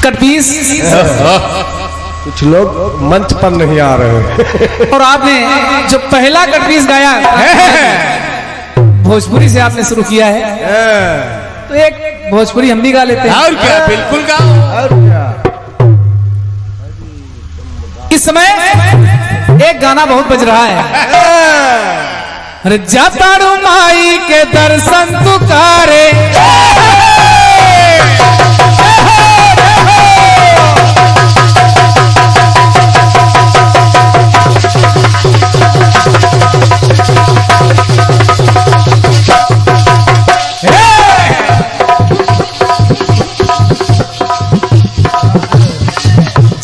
Cut piece कुछ लोग मंच पर नहीं आ रहे और आपने जो पहला कटपीस गाया भोजपुरी से आपने शुरू किया है, तो एक भोजपुरी हम भी गा लेते हैं। और क्या, बिल्कुल गाओ। और क्या। इस समय एक गाना बहुत बज रहा है, अरे जातारू माई के दर्शन तुकारे,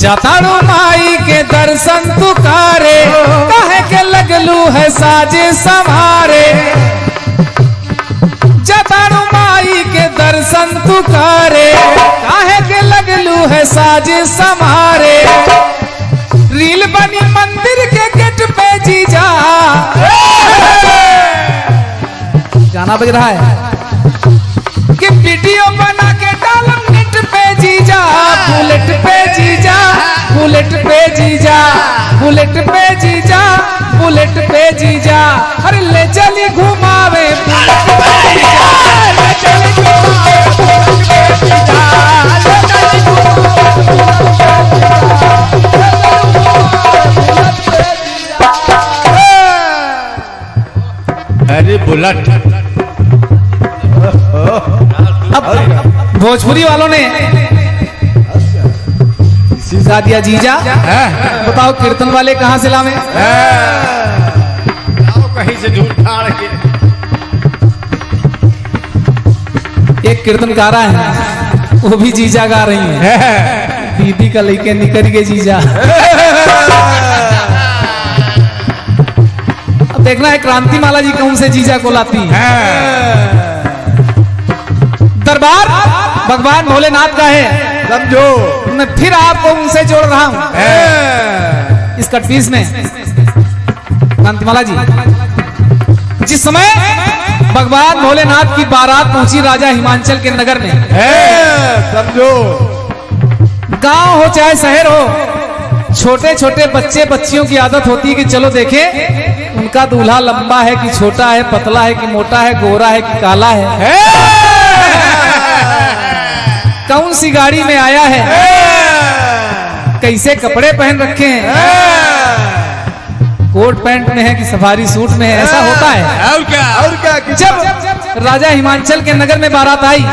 जातारू माई के दर्शन तुकारे, काहे के लगलू है साजे संवारे। जातारू माई के दर्शन तुकारे, काहे के लगलू है साजे संवारे। रील बनी मंदिर के गेट पे जीजा, गाना बज रहा है कि वीडियो बना के डालम नेट पे जीजा, बुलेट पे जीजा, बुलेट पे जीजा, बुलेट पे जीजा, बुलेट पे जीजा, अरे ले चली घुमावे बुलेट पे जीजा, ले चली घुमावे बुलेट पे जीजा, ले चली घुमावे बुलेट पे जीजा। अरे बुलेट। अब भोजपुरी वालों ने सिखा दिया जीजा, बताओ कीर्तन वाले कहाँ से लावे? कहीं से झूठ ठाड़ के। एक कीर्तन गा रहा है, वो भी जीजा गा रही है, दीदी का लेके निकल गए जीजा। अब देखना है क्रांति माला जी कौन से जीजा को लाती है। दरबार भगवान भोलेनाथ का है, समझो। मैं फिर आपको उनसे जोड़ रहा हूं इस कटपीस में। क्रांतिमाला जी, जिस समय भगवान भोलेनाथ की बारात पहुंची राजा हिमांचल के नगर में, समझो, गांव हो चाहे शहर हो, छोटे छोटे बच्चे बच्चियों की आदत होती है कि चलो देखें उनका दूल्हा लंबा है कि छोटा है, पतला है कि मोटा है, गोरा है कि काला है, कौन सी गाड़ी में आया है, कैसे कपड़े पहन रखे हैं, कोट पैंट में है कि सफारी सूट में है, ऐसा होता है। और क्या जब राजा हिमांचल के नगर में बारात आई,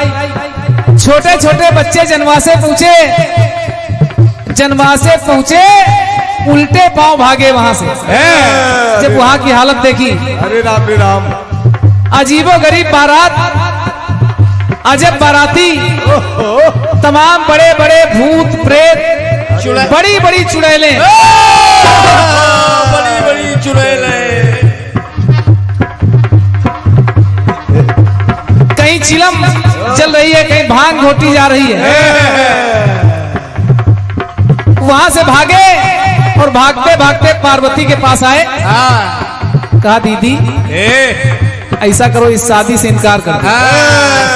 छोटे छोटे बच्चे जनवासे पहुंचे, उल्टे पांव भागे वहां से। जब वहां की हालत देखी, अरे राम रे राम, अजीबो गरीब बारात, अजब बाराती, तमाम बड़े बड़े भूत प्रेत, बड़ी बड़ी चुड़ैलें, बड़ी बड़ी चुड़ैलें, कहीं चिलम चल रही है, कहीं भांग घोटी जा रही है। वहां से भागे और भागते भागते पार्वती के पास आए। कहा दीदी ऐसा करो, इस शादी से इनकार कर दो,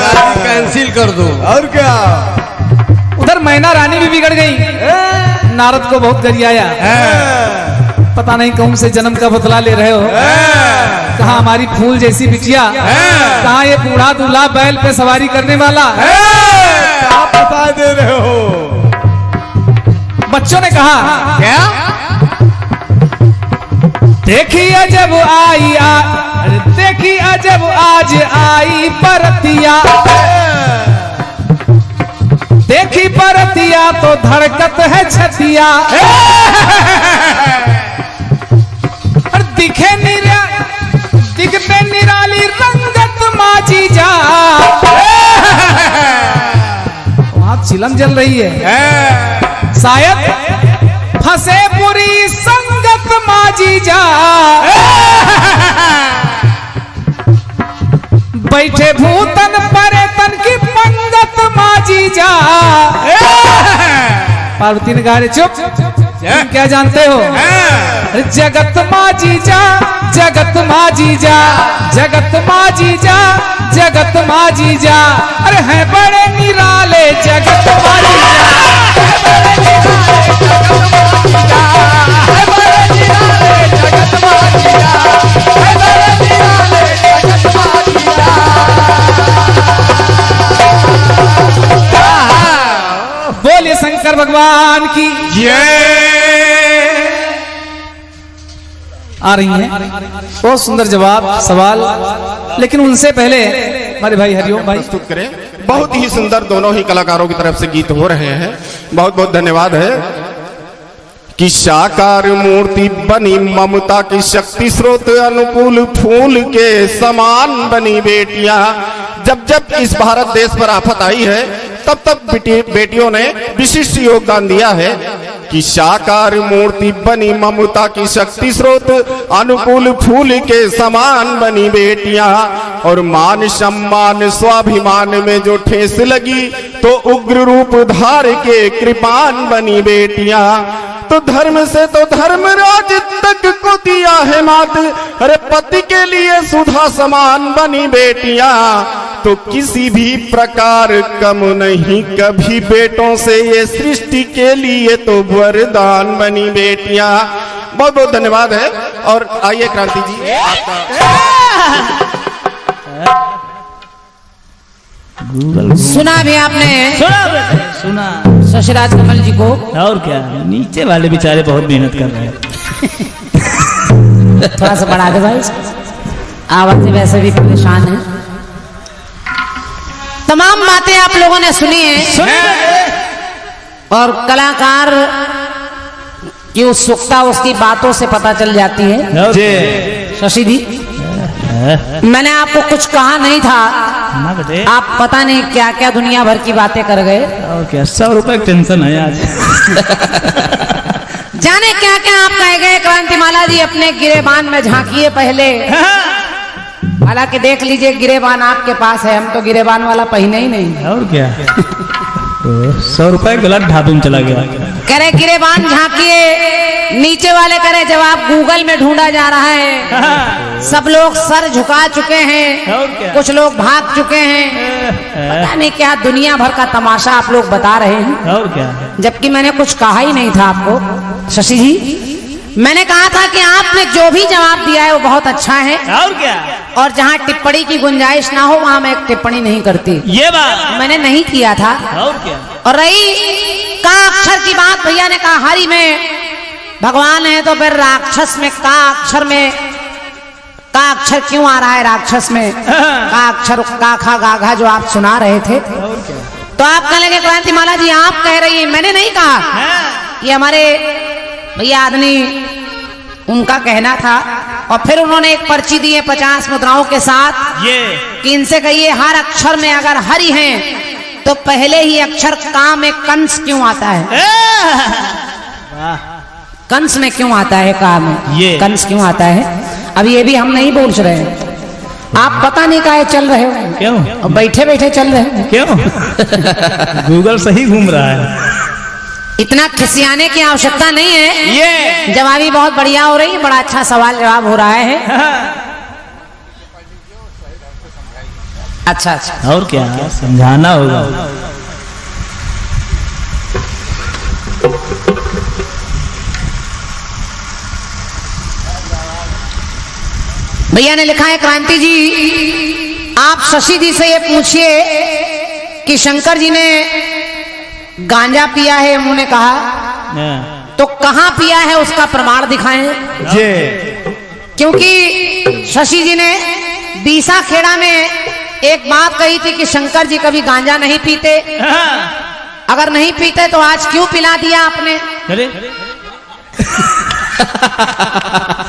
शादी कैंसिल कर दो। और क्या। उधर मैना रानी भी बिगड़ गई, नारद को बहुत गरियाया, पता नहीं कौन से जन्म का बदला ले रहे हो, कहा हमारी फूल जैसी बिटिया, कहा ये बूढ़ा दूल्हा बैल पे सवारी करने वाला, आप बता दे रहे हो। बच्चों ने कहा क्या? देखिए जब देखिए जब आज आई परतिया, देखी परतिया तो धड़कत है छतिया, और दिखते निराली रंगत माजी जा। वहां चिलम जल रही है, शायद फंसे बुरी संगत माजी जा। बैठे भूतन परेतन की पंगत माजी जा। पार्वती ने कहा चुप, तुम क्या जानते हो? जगत माजी जा, जगत माजी जा, जगत माजी जा, जगत माजी जा। अरे हैं बड़े निराले जगत माजी जा। भगवान की जय। आ रही हैं बहुत सुंदर जवाब सवाल, लेकिन उनसे पहले हमारे भाई हरिओम भाई प्रस्तुत करें। बहुत ही सुंदर दोनों ही कलाकारों की तरफ से गीत हो रहे हैं, बहुत बहुत धन्यवाद है। कि साकार मूर्ति बनी ममता की शक्ति स्रोत अनुकूल फूल के समान बनी बेटियां। जब जब इस भारत देश पर आफत आई है तब तब बेटियों ने विशिष्ट योगदान दिया है। कि साकार मूर्ति बनी ममता की शक्ति स्रोत अनुकूल फूल के समान बनी बेटियां। और मान सम्मान स्वाभिमान में जो ठेस लगी तो उग्र रूप धार के कृपान बनी बेटियां। तो धर्म से तो धर्मराज तक को दिया है मात, अरे पति के लिए सुधा समान बनी बेटियां। तो किसी भी प्रकार कम नहीं कभी बेटों से, ये सृष्टि के लिए तो वरदान बनी बेटियां। बहुत बहुत धन्यवाद है। और आइए क्रांति जी सुना भी आपने, सुना शशिराज कमल जी को। और क्या, नीचे वाले बेचारे बहुत मेहनत कर रहे हैं। थोड़ा सा बढ़ा दे भाई, आवाज वैसे भी परेशान है। तमाम बातें आप लोगों ने सुनी है और कलाकार की उत्सुकता उसकी बातों से पता चल जाती है। शशि जी, मैंने आपको कुछ कहा नहीं था, आप पता नहीं क्या क्या दुनिया भर की बातें कर गए। और क्या, 100 रुपए की टेंशन है आज। जाने क्या क्या आप कह गए। क्रांतिमाला जी अपने गिरेबान में झांकिए पहले, हालांकि देख लीजिए गिरेबान आपके पास है, हम तो गिरेबान वाला पहने ही नहीं। और क्या, 100 रुपए गलत ढाबे में चला गया। करे गिरेबान झांकिए, नीचे वाले करे जवाब गूगल में ढूंढा जा रहा है। सब लोग सर झुका चुके हैं, और क्या? कुछ लोग भाग चुके हैं, पता नहीं क्या दुनिया भर का तमाशा आप लोग बता रहे हैं। और क्या, जबकि मैंने कुछ कहा ही नहीं था आपको। शशि जी, मैंने कहा था कि आपने जो भी जवाब दिया है वो बहुत अच्छा है, और क्या, और जहाँ टिप्पणी की गुंजाइश ना हो वहां मैं एक टिप्पणी नहीं करती। ये बात मैंने नहीं किया था। और क्या, और रही का अक्षर की बात, भैया ने कहा हरि में भगवान है तो फिर राक्षस में का अक्षर में का अक्षर क्यों आ रहा है? राक्षस में का अक्षर का खा गा घा जो आप सुना रहे थे, तो आप कह लेंगे क्रांतिमाला जी आप कह रही हैं, मैंने नहीं कहा। ये हमारे भैया आदमी उनका कहना था। और फिर उन्होंने एक पर्ची दी है 50 मुद्राओं के साथ, ये कि इनसे कहिए हर अक्षर में अगर हरि हैं तो पहले ही अक्षर का में कंस क्यों आता है? कंस में क्यों आता है? का में ये कंस क्यों आता है? अब ये भी हम नहीं बोल रहे हैं, आप पता नहीं काहे चल रहे हो, क्यों? और बैठे बैठे चल रहे हो क्यों? गूगल सही घूम रहा है। इतना खिसियाने की आवश्यकता नहीं है। ये जवाबी बहुत बढ़िया हो रही है, बड़ा अच्छा सवाल जवाब हो रहा है। अच्छा अच्छा, और क्या, समझाना होगा। भैया ने लिखा है क्रांति जी, आप शशि जी से ये पूछिए कि शंकर जी ने गांजा पिया है, उन्होंने कहा, तो कहाँ पिया है उसका प्रमाण दिखाएं। क्योंकि शशि जी ने बीसा खेड़ा में एक बात कही थी कि शंकर जी कभी गांजा नहीं पीते, अगर नहीं पीते तो आज क्यों पिला दिया आपने? अरे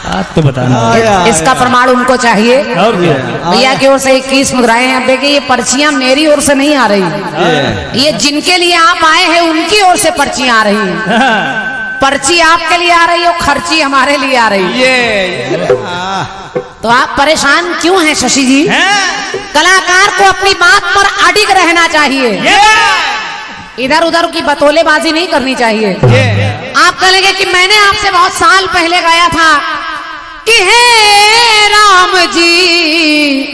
आप तो बताना, इसका प्रमाण उनको चाहिए। और क्या, भैया की ओर से 21 मुद्राएं हैं। अब देखिए ये पर्चियां मेरी ओर से नहीं आ रही, ये जिनके लिए आप आए हैं उनकी ओर से पर्चियां आ रही हैं। पर्ची आपके लिए आ रही है, खर्ची हमारे लिए आ रही है। तो आप परेशान क्यों हैं शशि जी? कलाकार को अपनी बात पर अडिग रहना चाहिए, इधर उधर की बतौलेबाजी नहीं करनी चाहिए। आप कहेंगे कि मैंने आपसे बहुत साल पहले गाया था कि हे राम जी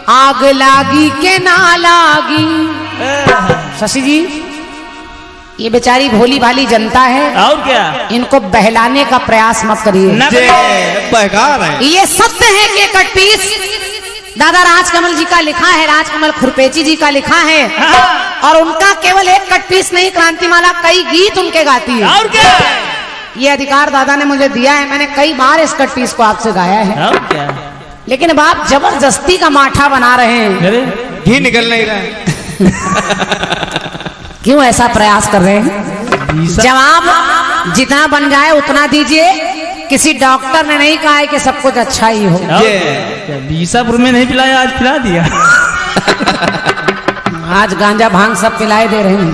आग लागी के ना लागी। शशि जी, ये बेचारी भोली भाली जनता है, और क्या, इनको बहलाने का प्रयास मत करिए। बहका रहे हैं। ये सत्य है कि 31 दादा राजकमल जी का लिखा है, राजकमल खुरपेची जी का लिखा है, और उनका केवल एक कट पीस नहीं, क्रांतिमाला कई गीत उनके गाती है। और क्या? ये अधिकार दादा ने मुझे दिया है, मैंने कई बार इस कट पीस को आपसे गाया है। और क्या? लेकिन अब आप जबरदस्ती का माठा बना रहे हैं। अरे घी निकल नहीं रहा है। क्यों ऐसा प्रयास कर रहे हैं? जवाब जितना बन जाए उतना दीजिए। किसी डॉक्टर ने नहीं कहा है कि सब कुछ अच्छा ही हो। क्या बीसापुर में नहीं पिलाया, आज पिला दिया। आज गांजा भांग सब पिलाए दे रहे हैं,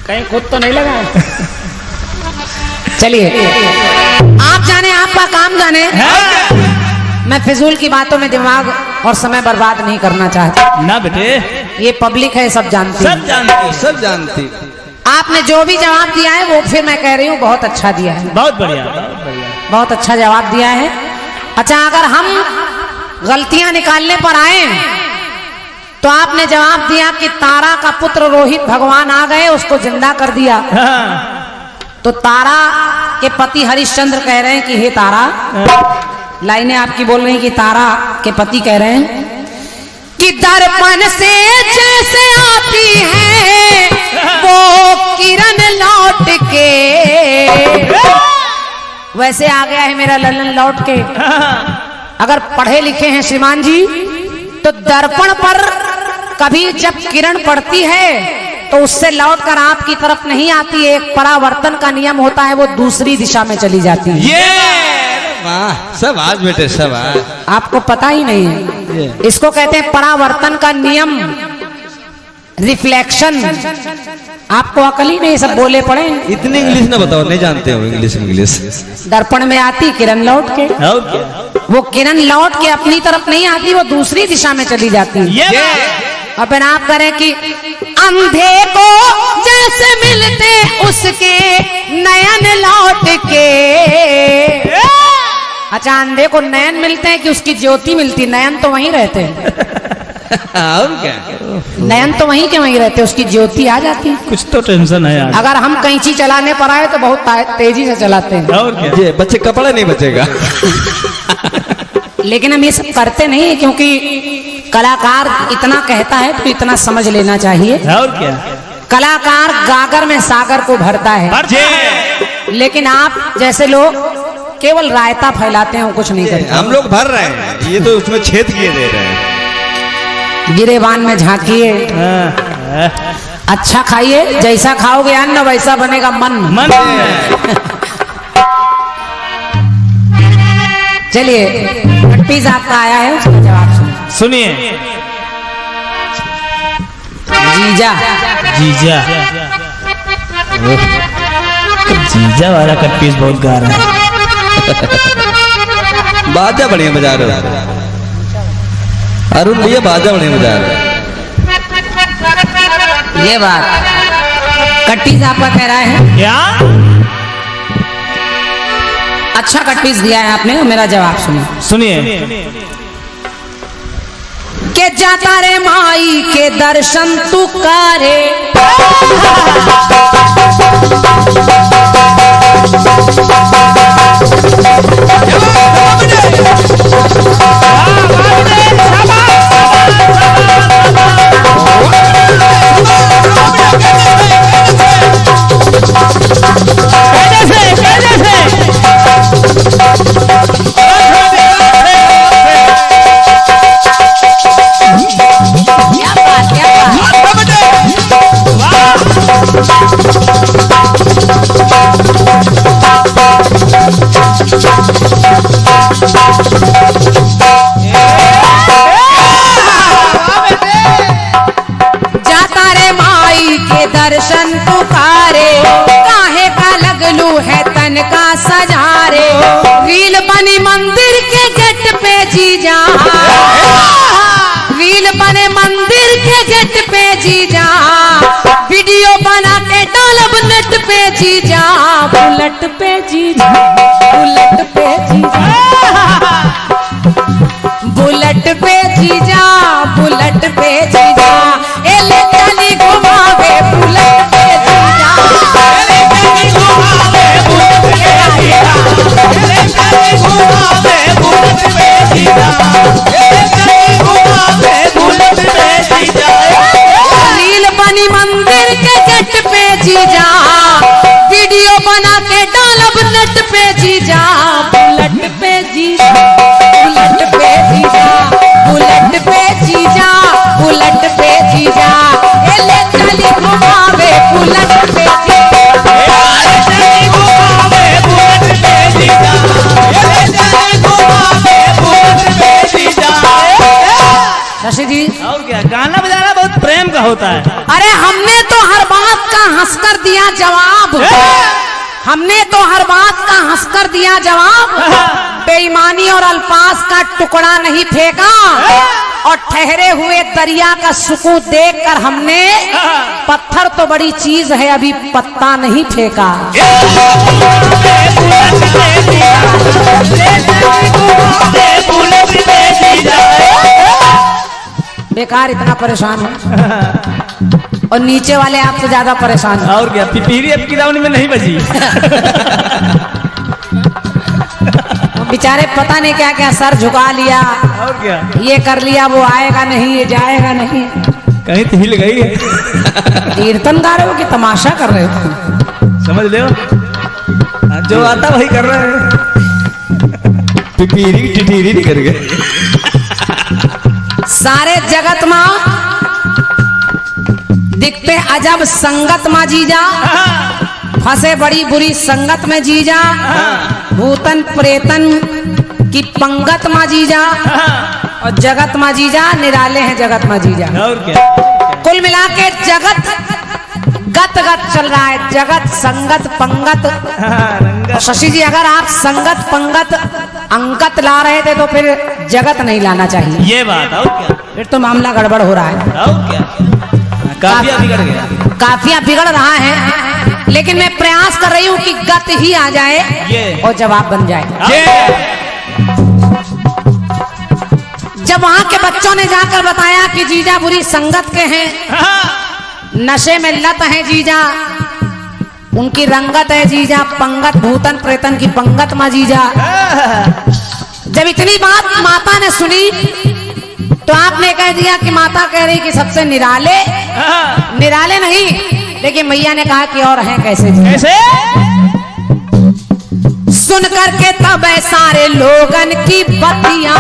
कहीं खुद तो नहीं लगा। चलिए आप जाने, आपका काम जाने। मैं फिजूल की बातों में दिमाग और समय बर्बाद नहीं करना चाहता। ना बेटे, ये पब्लिक है, सब जानती है। सब जानती, सब जानती। आपने जो भी जवाब दिया है वो फिर मैं कह रही हूँ बहुत अच्छा दिया है। बहुत बढ़िया, बहुत बढ़िया। बहुत अच्छा जवाब दिया है। अच्छा, अगर हम गलतियां निकालने पर आए तो आपने जवाब दिया कि तारा का पुत्र रोहित भगवान आ गए, उसको जिंदा कर दिया। तो तारा के पति हरिश्चंद्र कह रहे हैं कि हे तारा, लाइनें आपकी बोल रही हैं कि तारा के पति कह रहे हैं कि दर्पण से जैसे आती है वो किरण लौट के, वैसे आ गया है मेरा ललन लौट के। अगर पढ़े लिखे हैं श्रीमान जी तो दर्पण पर कभी जब किरण पड़ती है तो उससे लौटकर आपकी तरफ नहीं आती है। एक परावर्तन का नियम होता है, वो दूसरी दिशा में चली जाती है। वाह, सब आज बेटे, सब आज। आपको पता ही नहीं है, इसको कहते हैं परावर्तन का नियम, रिफ्लेक्शन। आपको अकल ही नहीं, सब बोले पड़े। इतनी इंग्लिश ना बताओ, नहीं जानते हो इंग्लिश। दर्पण में आती किरण लौट के, और क्या? वो किरण लौट के अपनी तरफ नहीं आती, वो दूसरी दिशा में चली जाती है। और फिर आप करें कि अंधे को जैसे मिलते उसके नयन लौट के। अच्छा, अंधे को नयन मिलते हैं कि उसकी ज्योति मिलती? नयन तो वहीं रहते हैं। और क्या? नयन तो वहीं के वहीं रहते, उसकी ज्योति आ जाती है। कुछ तो टेंशन है यार। अगर हम कैंची चलाने पर आए तो बहुत तेजी से चलाते हैं। और क्या? ये बच्चे कपड़ा नहीं बचेगा। लेकिन हम ये सब करते नहीं है, क्योंकि कलाकार इतना कहता है तो इतना समझ लेना चाहिए। और क्या? कलाकार गागर में सागर को भरता है, लेकिन आप जैसे लोग केवल रायता फैलाते हैं, कुछ नहीं करते। हम लोग भर रहे हैं, ये तो उसमें छेद किए दे रहे हैं। गिरेबान में झांकिए, अच्छा खाइए, जैसा खाओगे अन्न वैसा बनेगा मन। चलिए, पीस आपका आया है, उसका जवाब सुनिए। जीजा जीजा, जीजा वाला कट पीस बहुत गा रहा है। बाजा बढ़िया बजा रहे हो अरुण भैया, बाजा बढ़िया बजा रहे हो। ये बात कट्टीज आपका कह रहा है क्या? अच्छा कट्टीज दिया है आपने, मेरा जवाब सुनिए। के जाता रे माई के दर्शन तू करे, दर्शन पुकारे, काहे का लगलू है तन का सजारे, रील बनी मंदिर के गेट पे जीजा, रील बने मंदिर के गेट पे जीजा, वीडियो बना के डालब नेट पे जीजा, बुलेट पे जीजा, बुलेट पे जीजा, बुलेट पे जीजा, बुलेट पे जीजा, एले चली घुमावे बुलेट पे जीजा, एले चली घुमावे बुलेट पे जीजा, एले चली घुमावे बुलेट पे जीजा, एले चली शशि जी, और क्या, गाना बजाना बहुत प्रेम का होता है। अरे हमने तो हर बात का हंसकर दिया जवाब, हमने तो हर बात का हंसकर दिया जवाब, बेईमानी और अल्फाज का टुकड़ा नहीं फेंका, और ठहरे हुए दरिया का सुकून देखकर हमने पत्थर तो बड़ी चीज है अभी पत्ता नहीं फेंका। बेकार इतना परेशान हो, और नीचे वाले आपसे ज्यादा परेशान हो। और क्या, पिपीरी अब की दावनी में नहीं बजी। बेचारे पता नहीं क्या क्या सर झुका लिया, और क्या, ये कर लिया, वो आएगा नहीं, ये जाएगा नहीं। कहीं तो हिल गई है। कीर्तन गा रहे हो कि तमाशा कर रहे हो? समझ लो, जो आता वही कर रहे हैं। पिपीरी टिटीरी नहीं कर गए। सारे जगत माँ दिखते अजब संगत माँ जीजा, फंसे बड़ी बुरी संगत में जीजा, भूतन प्रेतन की पंगत माँ जीजा, और जगत माँ जीजा निराले हैं जगत माँ जीजा। और क्या, कुल मिला के जगत गत गत चल रहा है, जगत संगत पंगत। रंगा शशि जी, अगर आप संगत पंगत अंगत ला रहे थे तो फिर जगत नहीं लाना चाहिए, ये बात। और क्या, फिर तो मामला गड़बड़ हो रहा है, और क्या, काफिया बिगड़ गया। काफिया बिगड़ रहा है। लेकिन मैं प्रयास कर रही हूँ कि गत ही आ जाए ये। और जवाब बन जाए। जब वहां के बच्चों ने जाकर बताया कि जीजा बुरी संगत के हैं, नशे में लत है जीजा, उनकी रंगत है जीजा, पंगत भूतन प्रेतन की पंगत माँ जीजा। जब इतनी बात माता ने सुनी तो आपने कह दिया कि माता कह रही कि सबसे निराले, निराले नहीं, लेकिन मैया ने कहा कि और हैं कैसे जी? कैसे? सुन करके तब सारे लोगन की बत्तियां,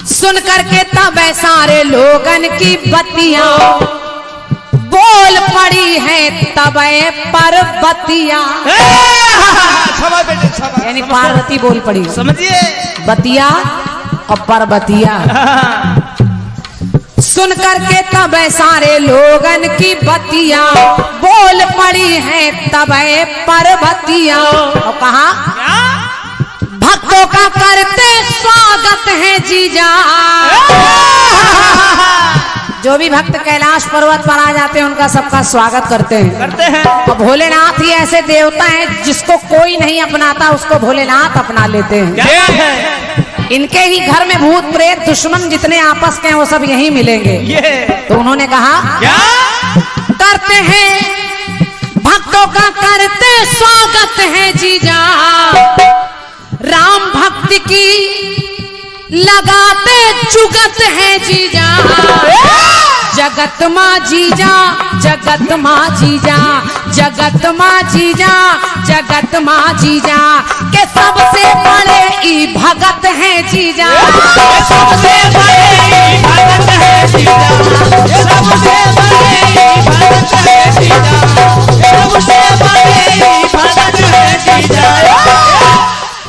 सुन करके तब सारे लोगन की बत्तियां बोल पड़ी है तब पर बत्तियां, यानी पार्वती बोल पड़ी, समझिए, बतिया और परबतिया। सुन करके तब सारे लोगन की बत्तियां बोल पड़ी है तब परबतियां, और कहा भक्तों का करते स्वागत है जीजा। जो भी भक्त कैलाश पर्वत पर आ जाते हैं उनका सबका स्वागत करते हैं। और भोलेनाथ ही ऐसे देवता हैं जिसको कोई नहीं अपनाता उसको भोलेनाथ अपना लेते हैं। इनके ही घर में भूत प्रेत दुश्मन जितने आपस के हैं वो सब यहीं मिलेंगे। तो उन्होंने कहा क्या करते हैं भक्तों का करते स्वागत है जीजा, राम भक्ति की लगाते जुगत है जीजा, जगत माँ जीजा, जगत माँ जीजा, जगत माँ जीजा, जगत माँ जीजा के सबसे बड़े ई भगत है जीजा, सबसे बड़े ई भगत है जीजा, सबसे बड़े ई भगत है जीजा, सबसे बड़े ई भगत है जीजा।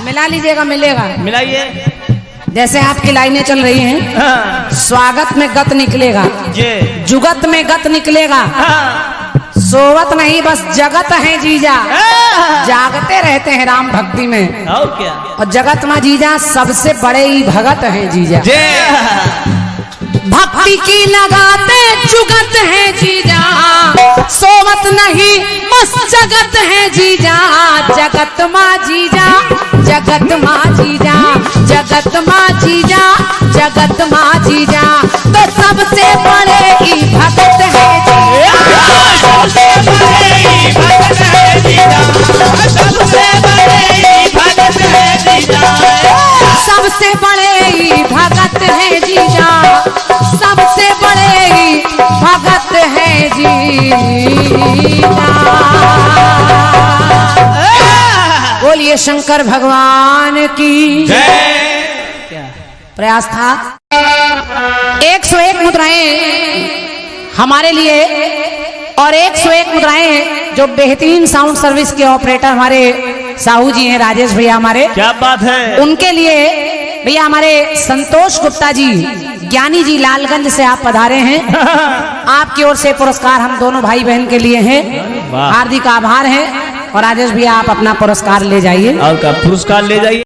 मिला लीजिएगा, मिलेगा, मिलाइए। जैसे आपकी लाइनें चल रही हैं, स्वागत में गत निकलेगा, जुगत में गत निकलेगा, सोवत नहीं बस जगत है जीजा, जागते रहते हैं राम भक्ति में। और क्या, और जगत माँ जीजा सबसे बड़े ही भगत हैं जीजा, भक्ति की लगाते जुगत है जीजा, सोवत नहीं बस जगत है जीजा, जगत माँ जीजा, जगत माँ जीजा, जगत माँ जीजा, जगत माँ जीजा तो सबसे बड़े ही भगत है जीजा, सबसे बड़े ही भगत है जीजा, सबसे बड़े ही भगत है जीजा, सबसे बड़े ही भगत है जीजा, सबसे बड़े ही भगत है जीजा। बोलिए शंकर भगवान की जय। प्रयास था। 101 मुद्राएं हमारे लिए और 101 मुद्राएं जो बेहतरीन साउंड सर्विस के ऑपरेटर हमारे साहू जी हैं, राजेश भैया हमारे, क्या बात है, उनके लिए भैया हमारे संतोष गुप्ता जी, ज्ञानी जी लालगंज से आप पधारे हैं। आपकी ओर से पुरस्कार हम दोनों भाई बहन के लिए हैं, हार्दिक आभार है। और राजेश भैया आप अपना पुरस्कार ले जाइए। और का पुरस्कार ले जाइए।